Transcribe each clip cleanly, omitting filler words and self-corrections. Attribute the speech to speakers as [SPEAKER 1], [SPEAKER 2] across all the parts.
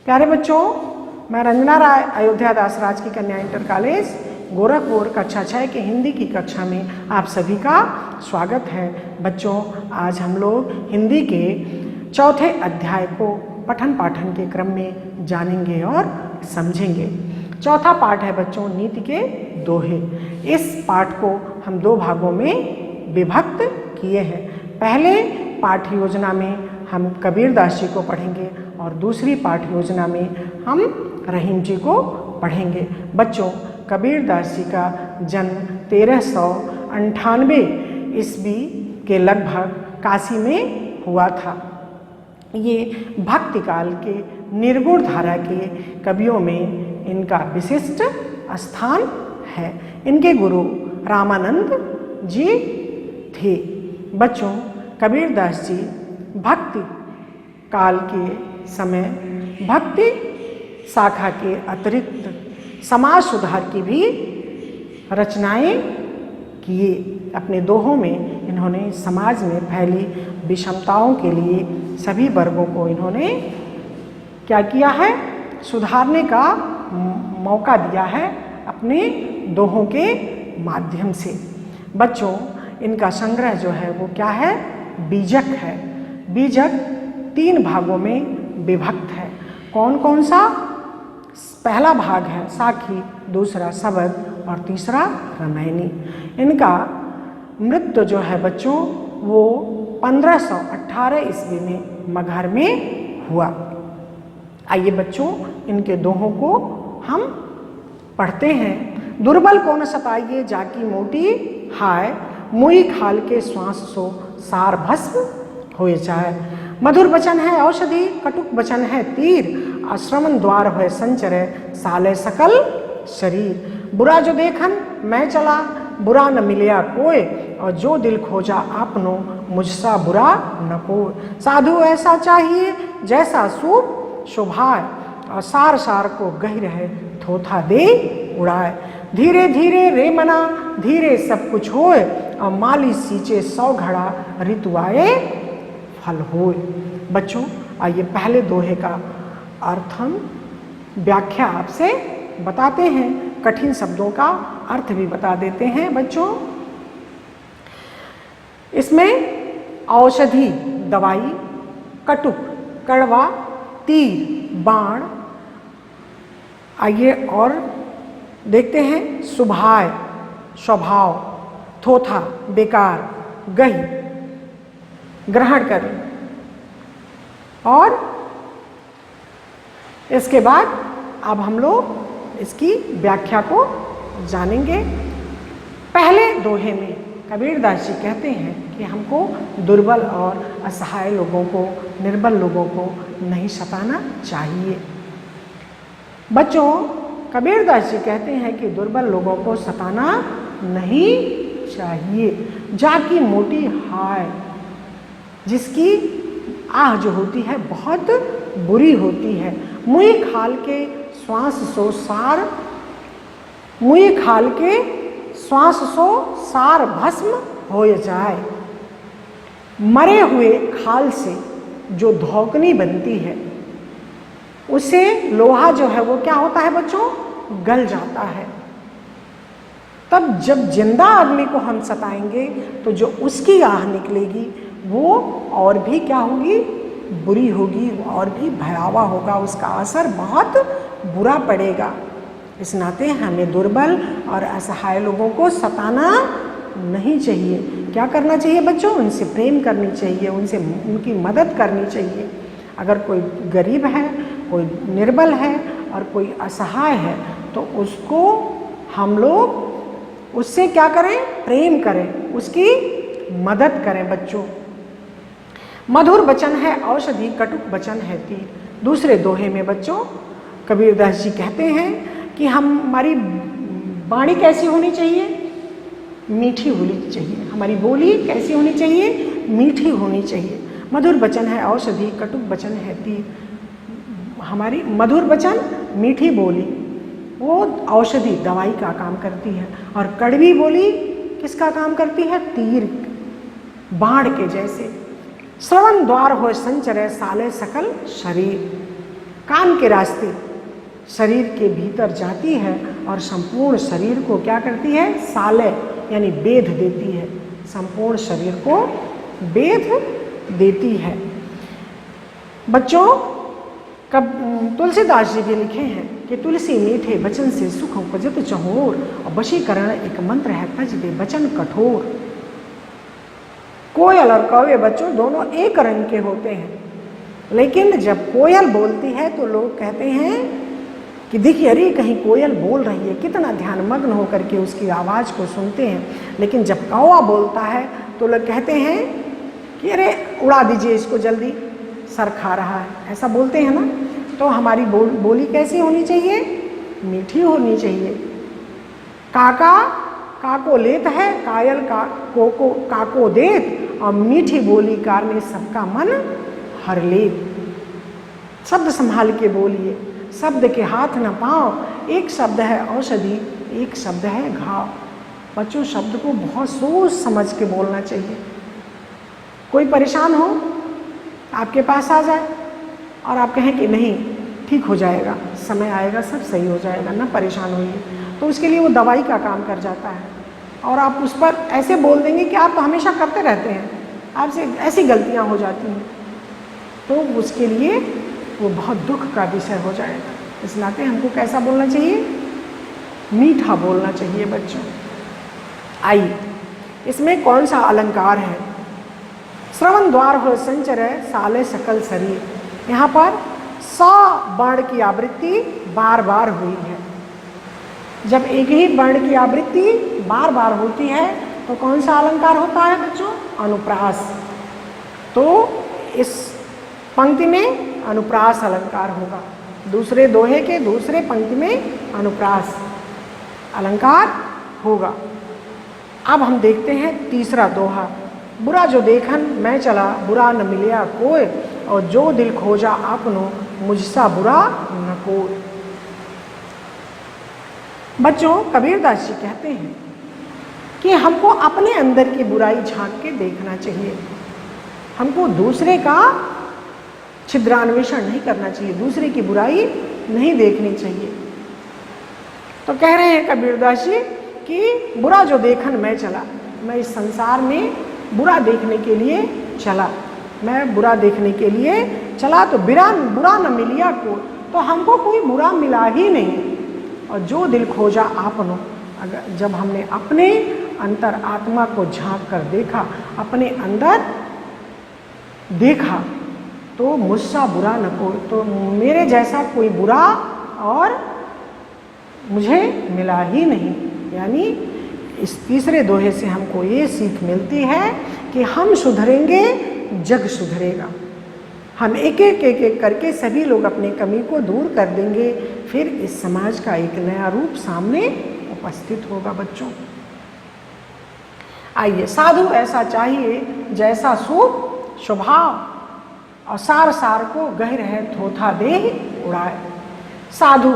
[SPEAKER 1] प्यारे बच्चों, मैं रंजना राय अयोध्या दास राजकीय कन्या इंटर कॉलेज गोरखपुर कक्षा 6 के हिंदी की कक्षा में आप सभी का स्वागत है। बच्चों, आज हम लोग हिंदी के चौथे अध्याय को पठन पाठन के क्रम में जानेंगे और समझेंगे। चौथा पाठ है बच्चों नीति के दोहे। इस पाठ को हम दो भागों में विभक्त किए हैं। पहले पाठ योजना में हम कबीरदास जी को पढ़ेंगे और दूसरी पाठ योजना में हम रहीम जी को पढ़ेंगे। बच्चों, कबीरदास जी का जन्म 1398 ईस्वी के लगभग काशी में हुआ था। ये भक्ति काल के निर्गुण धारा के कवियों में इनका विशिष्ट स्थान है। इनके गुरु रामानंद जी थे। बच्चों, कबीरदास जी भक्ति काल के समय भक्ति शाखा के अतिरिक्त समाज सुधार की भी रचनाएं किए। अपने दोहों में इन्होंने समाज में फैली विषमताओं के लिए सभी वर्गों को इन्होंने क्या किया है, सुधारने का मौका दिया है अपने दोहों के माध्यम से। बच्चों, इनका संग्रह जो है वो क्या है, बीजक है। बीजक 3 भागों में विभक्त है। कौन कौन सा? पहला भाग है साखी, दूसरा सबद और तीसरा रामायणी। इनका मृत्यु जो है बच्चों वो 1518 ईस्वी में मगहर में हुआ। आइए बच्चों, इनके दोहों को हम पढ़ते हैं। दुर्बल को न सताइए जाकी मोटी हाय, मुई खाल के श्वास सो सार भस्म होए जाए। मधुर वचन है औषधि, कटुक वचन है तीर, आश्रमन द्वार है संचरे साले सकल शरीर। बुरा जो देखन मैं चला, बुरा न मिलिया कोय, और जो दिल खोजा आपनो मुझसा बुरा न कोय। साधु ऐसा चाहिए जैसा सूप शोभाए, और सार सार को गही रहे थोथा दे उड़ाए। धीरे धीरे रे मना धीरे सब कुछ होए, और माली सींचे 100 घड़ा ऋतु आए फल होए। बच्चों, आइए पहले दोहे का अर्थ हम व्याख्या आपसे बताते हैं, कठिन शब्दों का अर्थ भी बता देते हैं। बच्चों, इसमें औषधि दवाई, कटुक कड़वा, तीर बाण। आइए और देखते हैं सुभाय स्वभाव, थोथा बेकार, गही ग्रहण करें। और इसके बाद अब हम लोग इसकी व्याख्या को जानेंगे। पहले दोहे में कबीरदास जी कहते हैं कि हमको दुर्बल और असहाय लोगों को, निर्बल लोगों को नहीं सताना चाहिए। बच्चों, कबीरदास जी कहते हैं कि दुर्बल लोगों को सताना नहीं चाहिए। जाकी मोटी हाय, जिसकी आह जो होती है बहुत बुरी होती है। मुई खाल के श्वास सो सार, मुई खाल के श्वास सो सार भस्म हो जाए। मरे हुए खाल से जो धौकनी बनती है उसे लोहा जो है वो क्या होता है बच्चों, गल जाता है। तब जब जिंदा आदमी को हम सताएंगे तो जो उसकी आह निकलेगी वो और भी क्या होगी, बुरी होगी, और भी भयावह होगा, उसका असर बहुत बुरा पड़ेगा। इस नाते हमें दुर्बल और असहाय लोगों को सताना नहीं चाहिए। क्या करना चाहिए बच्चों? उनसे प्रेम करनी चाहिए, उनसे उनकी मदद करनी चाहिए। अगर कोई गरीब है, कोई निर्बल है और कोई असहाय है तो उसको हम लोग उससे क्या करें, प्रेम करें, उसकी मदद करें। बच्चों, मधुर वचन है औषधि, कटुक वचन है तीर। दूसरे दोहे में बच्चों कबीरदास जी कहते हैं कि हमारी वाणी कैसी होनी चाहिए, मीठी होनी चाहिए। हमारी बोली कैसी होनी चाहिए, मीठी होनी चाहिए। मधुर वचन है औषधि, कटुक वचन है तीर। हमारी मधुर वचन, मीठी बोली वो औषधि दवाई का काम करती है, और कड़वी बोली किसका काम करती है, तीर बाण के जैसे। श्रवण द्वार हो संचरे साले सकल शरीर। कान के रास्ते शरीर के भीतर जाती है और संपूर्ण शरीर को क्या करती है, सालय यानी बेध देती है, संपूर्ण शरीर को बेध देती है। बच्चों, कब तुलसीदास जी भी लिखे हैं कि तुलसी मीठे बचन से सुख उपजत चहोर, और वशीकरण एक मंत्र है तज दे बचन कठोर। कोयल और कौवे बच्चों दोनों एक रंग के होते हैं, लेकिन जब कोयल बोलती है तो लोग कहते हैं कि देखिए अरे कहीं कोयल बोल रही है, कितना ध्यानमग्न होकर के उसकी आवाज़ को सुनते हैं। लेकिन जब कौवा बोलता है तो लोग कहते हैं कि अरे उड़ा दीजिए इसको जल्दी, सर खा रहा है, ऐसा बोलते हैं ना। तो हमारी बोली कैसी होनी चाहिए, मीठी होनी चाहिए। काका काको लेत है, कायल काको देत, और मीठी बोली कारने सबका मन हर लेत। शब्द संभाल के बोलिए, शब्द के हाथ न पाओ, एक शब्द है औषधि, एक शब्द है घाव। बच्चों, शब्द को बहुत सोच समझ के बोलना चाहिए। कोई परेशान हो, आपके पास आ जाए और आप कहें कि नहीं ठीक हो जाएगा, समय आएगा सब सही हो जाएगा, ना परेशान होइए, तो उसके लिए वो दवाई का काम कर जाता है। और आप उस पर ऐसे बोल देंगे कि आप तो हमेशा करते रहते हैं, आपसे ऐसी गलतियां हो जाती हैं, तो उसके लिए वो बहुत दुख का विषय हो जाएगा। इस नाते हमको कैसा बोलना चाहिए, मीठा बोलना चाहिए बच्चों। आइए, इसमें कौन सा अलंकार है, श्रवण द्वार हो संचर साले सकल शरीर। यहाँ पर 100 वर्ण की आवृत्ति बार बार हुई है। जब एक ही वर्ण की आवृत्ति बार बार होती है तो कौन सा अलंकार होता है बच्चों, अनुप्रास। तो इस पंक्ति में अनुप्रास अलंकार होगा, दूसरे दोहे के दूसरे पंक्ति में अनुप्रास अलंकार होगा। अब हम देखते हैं तीसरा दोहा, बुरा जो देखन मैं चला, बुरा न मिलिया कोय, और जो दिल खोजा आपनो, मुझसा बुरा न कोय। बच्चों, कबीरदास जी कहते हैं कि हमको अपने अंदर की बुराई झांक के देखना चाहिए, हमको दूसरे का छिद्रान्वेषण नहीं करना चाहिए, दूसरे की बुराई नहीं देखनी चाहिए। तो कह रहे हैं कबीरदास जी कि बुरा जो देखन मैं चला, मैं इस संसार में बुरा देखने के लिए चला, मैं बुरा देखने के लिए चला, तो बुरा न मिलिया को, तो हमको कोई बुरा मिला ही नहीं। और जो दिल खोजा आपनो, अगर जब हमने अपने अंतर आत्मा को झांक कर देखा, अपने अंदर देखा, तो मुझसा बुरा न कोई, तो मेरे जैसा कोई बुरा और मुझे मिला ही नहीं। यानी इस तीसरे दोहे से हमको ये सीख मिलती है कि हम सुधरेंगे, जग सुधरेगा। हम एक एक करके सभी लोग अपने कमी को दूर कर देंगे, फिर इस समाज का एक नया रूप सामने उपस्थित होगा। बच्चों, आइए, साधु ऐसा चाहिए जैसा स्वभाव, और सार सार को गह रहे थोथा देह उड़ाए। साधु,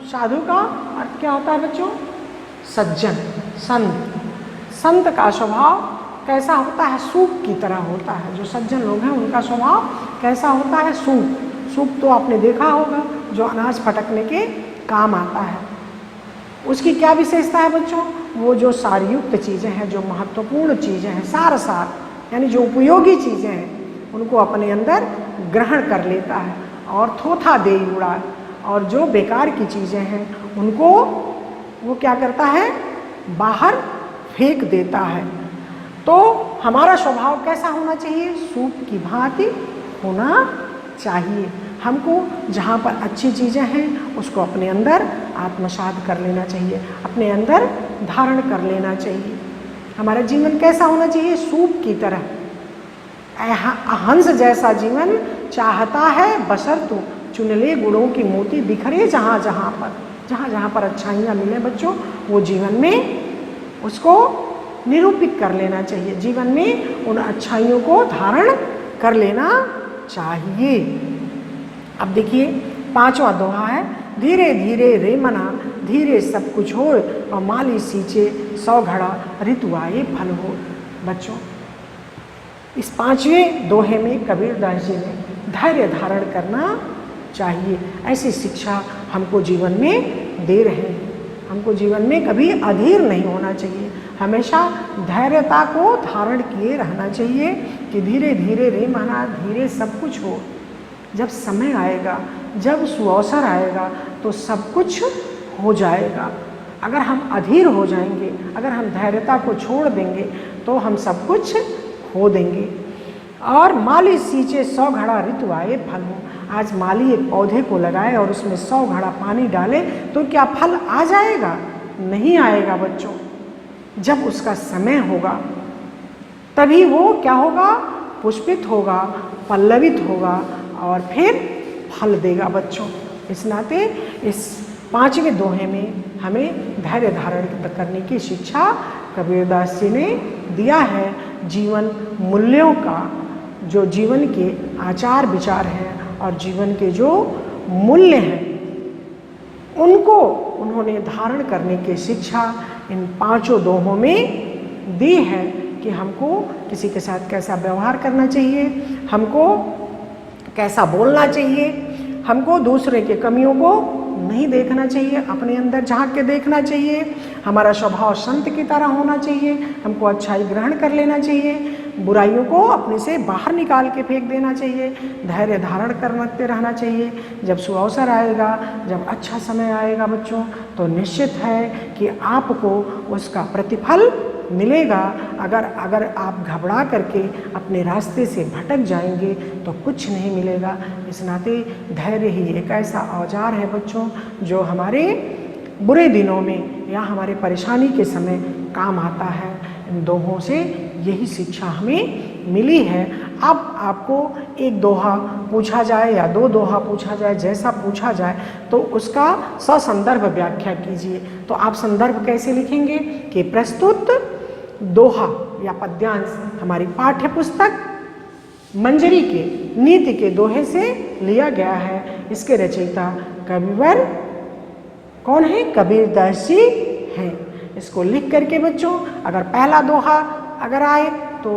[SPEAKER 1] साधु का अर्थ क्या होता है बच्चों, सज्जन, संत। संत का स्वभाव कैसा होता है, सूप की तरह होता है। जो सज्जन लोग हैं उनका स्वभाव कैसा होता है, सूप। सूप तो आपने देखा होगा, जो अनाज फटकने के काम आता है। उसकी क्या विशेषता है बच्चों, वो जो सारयुक्त चीज़ें हैं, जो महत्वपूर्ण चीज़ें हैं, सार यानी जो उपयोगी चीज़ें हैं, उनको अपने अंदर ग्रहण कर लेता है, और थोथा दे उड़ा, और जो बेकार की चीज़ें हैं उनको वो क्या करता है, बाहर फेंक देता है। तो हमारा स्वभाव कैसा होना चाहिए, सूप की भांति होना चाहिए। हमको जहाँ पर अच्छी चीज़ें हैं उसको अपने अंदर आत्मसात कर लेना चाहिए, अपने अंदर धारण कर लेना चाहिए। हमारा जीवन कैसा होना चाहिए, सूप की तरह। हंस जैसा जीवन चाहता है बशर्तु चुनले गुणों की मोती बिखरे जहाँ जहाँ पर अच्छाइयाँ मिले बच्चों, वो जीवन में उसको निरूपित कर लेना चाहिए, जीवन में उन अच्छाइयों को धारण कर लेना चाहिए। अब देखिए, पांचवा दोहा है, धीरे धीरे रे मना, धीरे सब कुछ हो, और माली सींचे 100 घड़ा, ऋतु आए फल हो। बच्चों, इस पांचवें दोहे में कबीरदास जी ने धैर्य धारण करना चाहिए। ऐसी शिक्षा हमको जीवन में दे रहे हैं। हमको जीवन में कभी अधीर नहीं होना चाहिए, हमेशा धैर्यता को धारण किए रहना चाहिए कि धीरे धीरे रे माना धीरे सब कुछ हो। जब समय आएगा, जब सुअवसर आएगा तो सब कुछ हो जाएगा। अगर हम अधीर हो जाएंगे, अगर हम धैर्यता को छोड़ देंगे तो हम सब कुछ खो देंगे। और माली सींचे 100 घड़ा ऋतु आए फल हो। आज माली एक पौधे को लगाए और उसमें 100 घड़ा पानी डाले तो क्या फल आ जाएगा? नहीं आएगा बच्चों। जब उसका समय होगा तभी वो क्या होगा? पुष्पित होगा, पल्लवित होगा और फिर फल देगा बच्चों। इस नाते इस 5वें दोहे में हमें धैर्य धारण करने की शिक्षा कबीरदास जी ने दिया है। जीवन मूल्यों का, जो जीवन के आचार विचार हैं और जीवन के जो मूल्य हैं उनको उन्होंने धारण करने की शिक्षा इन 5 दोहों में दी है कि हमको किसी के साथ कैसा व्यवहार करना चाहिए, हमको कैसा बोलना चाहिए, हमको दूसरे के कमियों को नहीं देखना चाहिए, अपने अंदर झांक के देखना चाहिए, हमारा स्वभाव संत की तरह होना चाहिए, हमको अच्छाई ग्रहण कर लेना चाहिए, बुराइयों को अपने से बाहर निकाल के फेंक देना चाहिए, धैर्य धारण करते रहना चाहिए। जब सुअवसर आएगा, जब अच्छा समय आएगा बच्चों, तो निश्चित है कि आपको उसका प्रतिफल मिलेगा। अगर आप घबरा करके अपने रास्ते से भटक जाएंगे तो कुछ नहीं मिलेगा। इस नाते धैर्य ही एक ऐसा औजार है बच्चों जो हमारे बुरे दिनों में या हमारे परेशानी के समय काम आता है। इन दोहों से यही शिक्षा हमें मिली है। अब आपको एक दोहा पूछा जाए या 2 दोहा पूछा जाए, जैसा पूछा जाए तो उसका ससंदर्भ व्याख्या कीजिए। तो आप संदर्भ कैसे लिखेंगे कि प्रस्तुत दोहा या पद्यांश हमारी पाठ्य पुस्तक मंजरी के नीति के दोहे से लिया गया है। इसके रचयिता कविवर कौन है? कबीरदास जी हैं। इसको लिख करके बच्चों अगर पहला दोहा अगर आए तो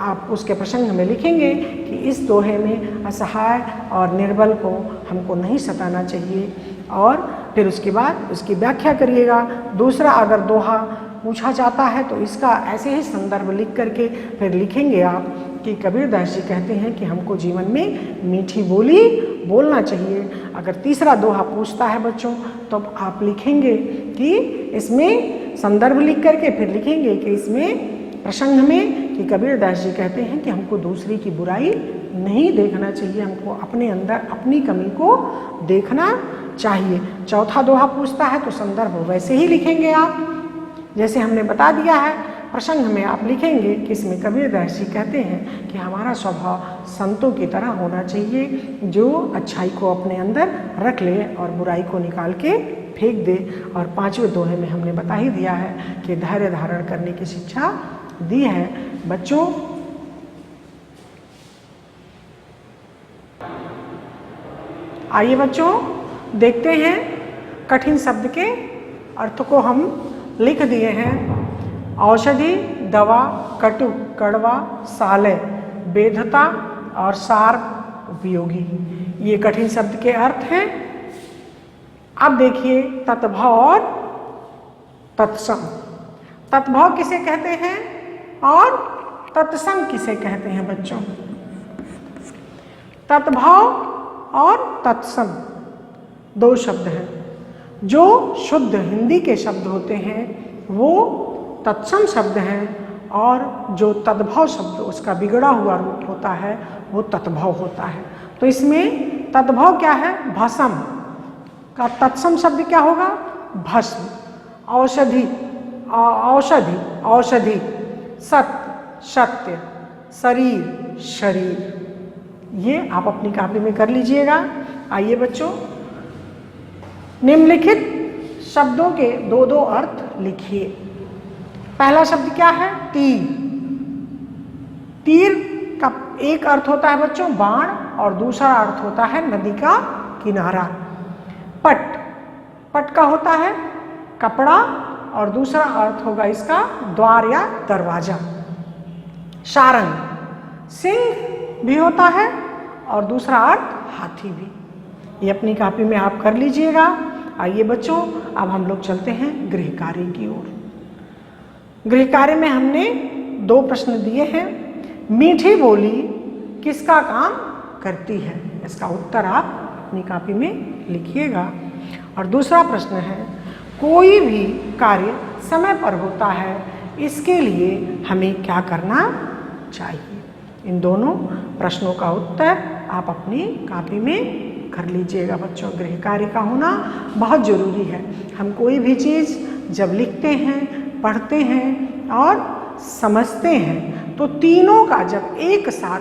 [SPEAKER 1] आप उसके प्रसंग में लिखेंगे कि इस दोहे में असहाय और निर्बल को हमको नहीं सताना चाहिए, और फिर उसके बाद उसकी व्याख्या करिएगा। दूसरा अगर दोहा पूछा जाता है तो इसका ऐसे ही संदर्भ लिख करके फिर लिखेंगे आप कि कबीरदास जी कहते हैं कि हमको जीवन में मीठी बोली बोलना चाहिए। अगर तीसरा दोहा पूछता है बच्चों तो आप लिखेंगे कि इसमें संदर्भ लिख करके फिर लिखेंगे कि इसमें प्रसंग में कि कबीरदास जी कहते हैं कि हमको दूसरे की बुराई नहीं देखना चाहिए, हमको अपने अंदर अपनी कमी को देखना चाहिए। चौथा दोहा पूछता है तो संदर्भ वैसे ही लिखेंगे आप जैसे हमने बता दिया है। प्रसंग में आप लिखेंगे कि इसमें कबीरदास जी कहते हैं कि हमारा स्वभाव संतों की तरह होना चाहिए, जो अच्छाई को अपने अंदर रख ले और बुराई को निकाल के फेंक दे। और 5वें दोहे में हमने बता ही दिया है कि धैर्य धारण करने की शिक्षा दी है। बच्चों आइए बच्चों देखते हैं कठिन शब्द के अर्थ को हम लिख दिए हैं। औषधि, दवा, कटु, कड़वा, सालय, वेधता और सार, उपयोगी, ये कठिन शब्द के अर्थ हैं। अब देखिए तत्भव और तत्सम। तत्भव किसे कहते हैं और तत्सम किसे कहते हैं बच्चों? तत्भव और तत्सम 2 शब्द हैं। जो शुद्ध हिंदी के शब्द होते हैं वो तत्सम शब्द हैं, और जो तद्भव शब्द उसका बिगड़ा हुआ रूप होता है वो तत्भव होता है। तो इसमें तद्भव क्या है? भस्म का तत्सम शब्द क्या होगा? भस्म। औषधि, औषधि, औषधि, सत्य, सत्य, शरीर, शरीर। ये आप अपनी कॉपी में कर लीजिएगा। आइए बच्चों निम्नलिखित शब्दों के 2-2 अर्थ लिखिए। पहला शब्द क्या है? तीर। तीर का एक अर्थ होता है बच्चों बाण और दूसरा अर्थ होता है नदी का किनारा। पट, पट का होता है कपड़ा और दूसरा अर्थ होगा इसका द्वार या दरवाजा। सारंग, सिंह भी होता है और दूसरा अर्थ हाथी भी। ये अपनी कॉपी में आप कर लीजिएगा। आइए बच्चों, अब हम लोग चलते हैं गृह कार्य की ओर। गृह कार्य में हमने 2 प्रश्न दिए हैं। मीठी बोली किसका काम करती है? इसका उत्तर आप अपनी कॉपी में लिखिएगा। और दूसरा प्रश्न है, कोई भी कार्य समय पर होता है, इसके लिए हमें क्या करना चाहिए? इन दोनों प्रश्नों का उत्तर आप अपनी कॉपी में कर लीजिएगा बच्चों। गृह कार्य का होना बहुत ज़रूरी है। हम कोई भी चीज़ जब लिखते हैं, पढ़ते हैं और समझते हैं तो तीनों का जब एक साथ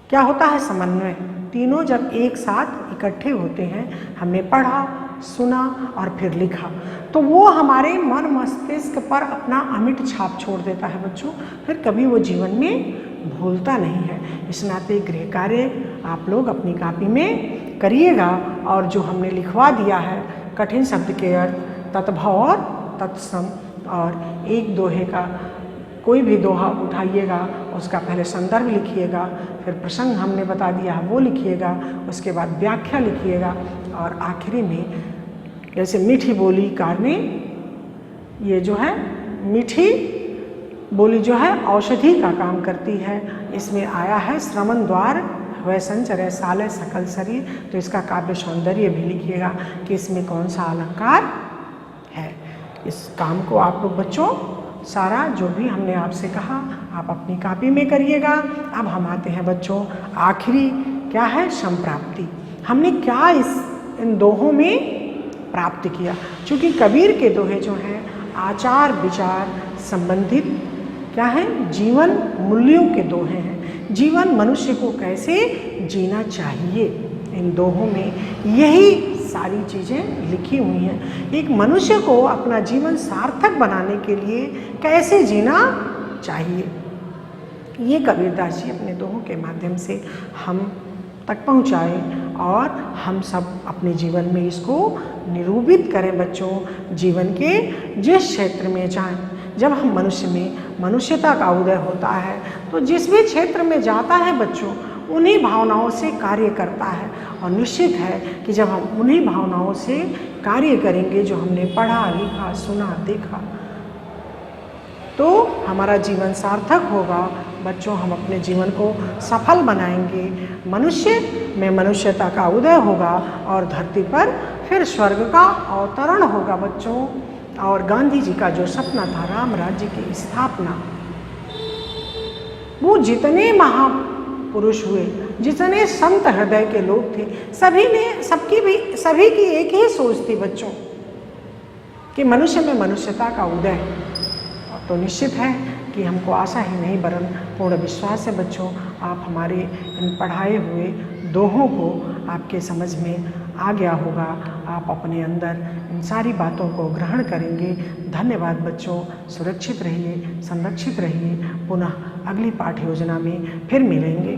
[SPEAKER 1] क्या होता है, समन्वय, तीनों जब एक साथ इकट्ठे होते हैं, हमने पढ़ा, सुना और फिर लिखा, तो वो हमारे मन मस्तिष्क पर अपना अमिट छाप छोड़ देता है बच्चों। फिर कभी वो जीवन में भूलता नहीं है। इस नाते गृह कार्य आप लोग अपनी कॉपी में करिएगा। और जो हमने लिखवा दिया है कठिन शब्द के अर्थ, तत्भव और तत्सम, और एक दोहे का कोई भी दोहा उठाइएगा, उसका पहले संदर्भ लिखिएगा, फिर प्रसंग हमने बता दिया वो लिखिएगा, उसके बाद व्याख्या लिखिएगा, और आखिरी में जैसे मीठी बोली कार में ये जो है मीठी बोली जो है औषधि का काम करती है। इसमें आया है श्रवण द्वार वह संचर साले सकल शरीर, तो इसका काव्य सौंदर्य भी लिखिएगा कि इसमें कौन सा अलंकार है। इस काम को आप लोग बच्चों सारा जो भी हमने आपसे कहा आप अपनी कॉपी में करिएगा। अब हम आते हैं बच्चों आखिरी क्या है, संप्राप्ति। हमने क्या इन दोहों में प्राप्त किया? क्योंकि कबीर के दोहे जो हैं आचार विचार संबंधित क्या है, जीवन मूल्यों के दोहे हैं। जीवन मनुष्य को कैसे जीना चाहिए, इन दोहों में यही सारी चीज़ें लिखी हुई हैं। एक मनुष्य को अपना जीवन सार्थक बनाने के लिए कैसे जीना चाहिए, ये कबीरदास जी अपने दोहों के माध्यम से हम तक पहुँचाए और हम सब अपने जीवन में इसको निरूपित करें बच्चों। जीवन के जिस क्षेत्र में जाएं, जब हम मनुष्य में मनुष्यता का उदय होता है तो जिस भी क्षेत्र में जाता है बच्चों उन्हीं भावनाओं से कार्य करता है। और निश्चित है कि जब हम उन्हीं भावनाओं से कार्य करेंगे जो हमने पढ़ा, लिखा, सुना, देखा, तो हमारा जीवन सार्थक होगा बच्चों। हम अपने जीवन को सफल बनाएंगे, मनुष्य में मनुष्यता का उदय होगा और धरती पर फिर स्वर्ग का अवतरण होगा बच्चों। और गांधी जी का जो सपना था राम राज्य की स्थापना, वो जितने महापुरुष हुए, जितने संत हृदय के लोग थे, सभी की एक ही सोच थी बच्चों कि मनुष्य में मनुष्यता का उदय। तो निश्चित है कि हमको आशा ही नहीं वरन पूर्ण विश्वास है बच्चों, आप हमारे इन पढ़ाए हुए दोहों को आपके समझ में आ गया होगा। आप अपने अंदर इन सारी बातों को ग्रहण करेंगे। धन्यवाद बच्चों, सुरक्षित रहिए, संरक्षित रहिए। पुनः अगली पाठ योजना में फिर मिलेंगे।